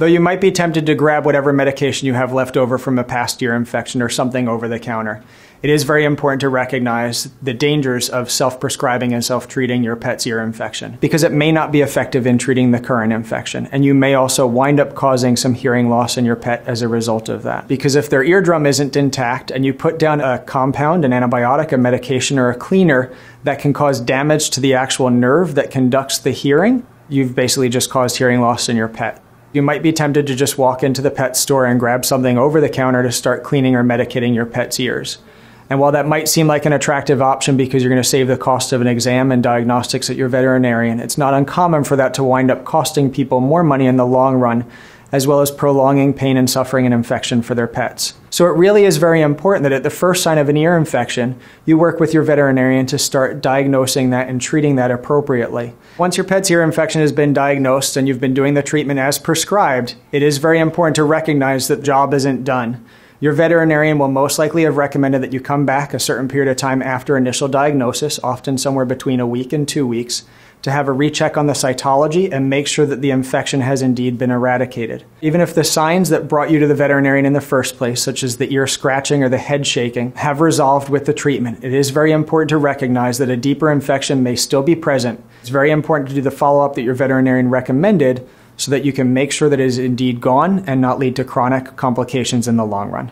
though you might be tempted to grab whatever medication you have left over from a past ear infection or something over the counter. It is very important to recognize the dangers of self-prescribing and self-treating your pet's ear infection, because it may not be effective in treating the current infection, and you may also wind up causing some hearing loss in your pet as a result of that. Because if their eardrum isn't intact and you put down a compound, an antibiotic, a medication, or a cleaner that can cause damage to the actual nerve that conducts the hearing, you've basically just caused hearing loss in your pet. You might be tempted to just walk into the pet store and grab something over the counter to start cleaning or medicating your pet's ears. And while that might seem like an attractive option because you're going to save the cost of an exam and diagnostics at your veterinarian, it's not uncommon for that to wind up costing people more money in the long run, as well as prolonging pain and suffering and infection for their pets. So it really is very important that at the first sign of an ear infection, you work with your veterinarian to start diagnosing that and treating that appropriately. Once your pet's ear infection has been diagnosed and you've been doing the treatment as prescribed, it is very important to recognize that the job isn't done. Your veterinarian will most likely have recommended that you come back a certain period of time after initial diagnosis, often somewhere between a week and 2 weeks, to have a recheck on the cytology and make sure that the infection has indeed been eradicated. Even if the signs that brought you to the veterinarian in the first place, such as the ear scratching or the head shaking, have resolved with the treatment, it is very important to recognize that a deeper infection may still be present. It's very important to do the follow-up that your veterinarian recommended so that you can make sure that it is indeed gone and not lead to chronic complications in the long run.